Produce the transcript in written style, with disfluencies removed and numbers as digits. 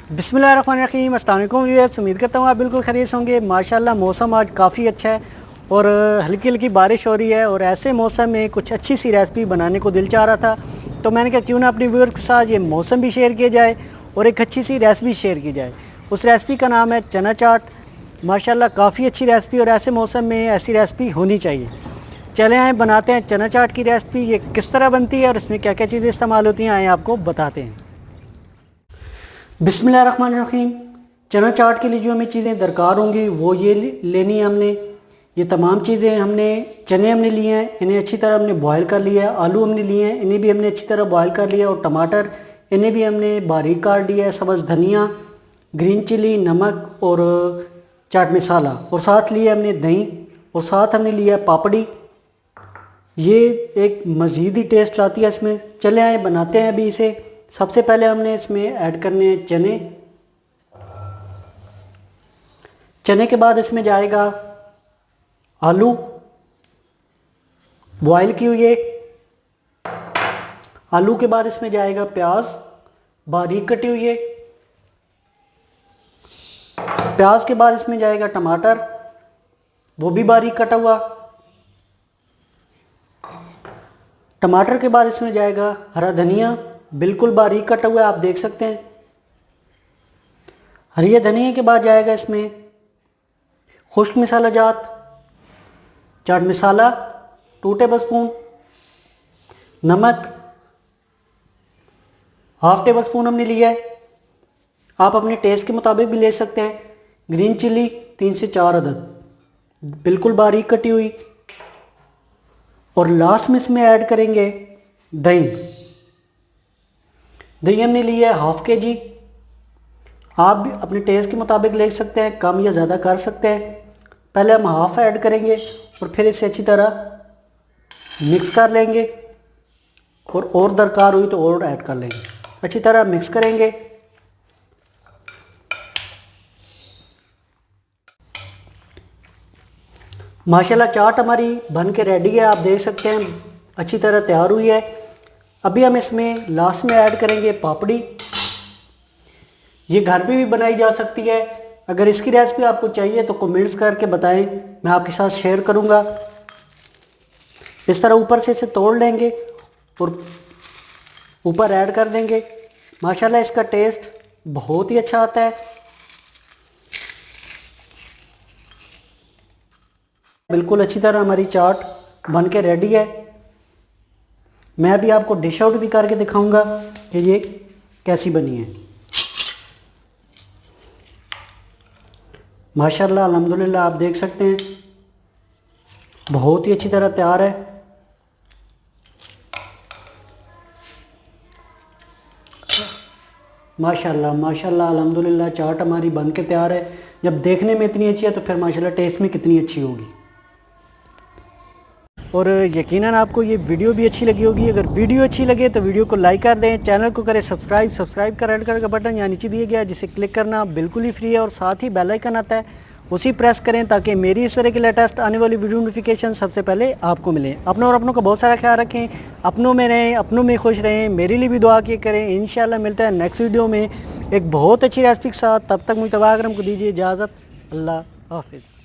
बिस्मिल्लाहिर्रहमानिर्रहीम, अस्सलाम वालेकुम व्यूअर्स। उम्मीद करता हूँ आप बिल्कुल खैरियत होंगे। माशाल्लाह मौसम आज काफ़ी अच्छा है और हल्की हल्की बारिश हो रही है और ऐसे मौसम में कुछ अच्छी सी रेसिपी बनाने को दिल चाह रहा था, तो मैंने कहा क्यों ना अपने व्यूअर्स के साथ ये मौसम भी शेयर किया जाए और एक अच्छी सी रेसिपी शेयर की जाए। उस रेसिपी का नाम है चना चाट। माशाल्लाह काफ़ी अच्छी रेसिपी और ऐसे मौसम में ऐसी रेसिपी होनी चाहिए। चले आए बनाते हैं चना चाट की रेसिपी। ये किस तरह बनती है और इसमें क्या क्या चीज़ें इस्तेमाल होती हैं, आए आपको बताते हैं। बिस्मिल्लाहिर्रहमानिर्रहीम। चना चाट के लिए जो हमें चीज़ें दरकार होंगी वो ये लेनी है हमने। ये तमाम चीज़ें चने हमने लिए हैं, इन्हें अच्छी तरह हमने बॉयल कर लिया है। आलू हमने लिए हैं, इन्हें भी हमने अच्छी तरह बॉयल कर लिया। और टमाटर, इन्हें भी हमने बारीक काट दिया है। सब्ज़ धनिया, ग्रीन चिली, नमक और चाट मसाला, और साथ लिए हमने दही, और साथ हमने लिया पापड़ी। ये एक मज़ीद ही टेस्ट लाती है इसमें। चले आए बनाते हैं अभी इसे। सबसे पहले हमने इसमें ऐड करने हैं चने। चने के बाद इसमें जाएगा आलू बॉयल किए हुए। आलू के बाद इसमें जाएगा प्याज बारीक कटे हुए। प्याज के बाद इसमें जाएगा टमाटर, वो भी बारीक कटा हुआ। टमाटर के बाद इसमें जाएगा हरा धनिया, बिल्कुल बारीक कटा हुआ है, आप देख सकते हैं। हरी धनिया के बाद जाएगा इसमें खुश्क मसाला जात, चाट मसाला 2 टेबल स्पून, नमक 1/2 टेबल स्पून हमने लिया है, आप अपने टेस्ट के मुताबिक भी ले सकते हैं। ग्रीन चिली 3 से 4 अदद बिल्कुल बारीक कटी हुई। और लास्ट में इसमें ऐड करेंगे दही। दही हमने लिया है 1/2 kg, आप भी अपने टेस्ट के मुताबिक ले सकते हैं, कम या ज़्यादा कर सकते हैं। पहले हम हाफ ऐड करेंगे और फिर इसे अच्छी तरह मिक्स कर लेंगे, और दरकार हुई तो और ऐड कर लेंगे। अच्छी तरह मिक्स करेंगे। माशाल्लाह चाट हमारी बन के रेडी है, आप देख सकते हैं अच्छी तरह तैयार हुई है। अभी हम इसमें लास्ट में ऐड करेंगे पापड़ी। ये घर पे भी बनाई जा सकती है। अगर इसकी रेसिपी आपको चाहिए तो कमेंट्स करके बताएं, मैं आपके साथ शेयर करूंगा। इस तरह ऊपर से इसे तोड़ लेंगे और ऊपर ऐड कर देंगे। माशाल्लाह इसका टेस्ट बहुत ही अच्छा आता है। बिल्कुल अच्छी तरह हमारी चाट बन के रेडी है। मैं अभी आपको डिश आउट भी करके दिखाऊंगा कि ये कैसी बनी है। माशाल्लाह अल्हम्दुलिल्लाह, आप देख सकते हैं बहुत ही अच्छी तरह तैयार है। माशाल्लाह माशाल्लाह अल्हम्दुलिल्लाह, चाट हमारी बन के तैयार है। जब देखने में इतनी अच्छी है तो फिर माशाल्लाह टेस्ट में कितनी अच्छी होगी। और यकीनन आपको ये वीडियो भी अच्छी लगी होगी। अगर वीडियो अच्छी लगे तो वीडियो को लाइक कर दें, चैनल को करें सब्सक्राइब का रेड कलर का बटन यहाँ नीचे दिया गया है, जिसे क्लिक करना बिल्कुल ही फ्री है। और साथ ही बेल आइकन आता है, उसी प्रेस करें ताकि मेरी इस तरह की लेटेस्ट आने वाली वीडियो नोटिफिकेशन सबसे पहले आपको मिले। अपनों और अपनों का बहुत सारा ख्याल रखें, अपनों में रहें, अपनों में खुश रहें। मेरे लिए भी दुआ किए करें। इंशाल्लाह मिलता है नेक्स्ट वीडियो में एक बहुत अच्छी रेसिपी के साथ। तब तक मुझे तबाह को दीजिए इजाज़त। अल्लाह हाफिज़।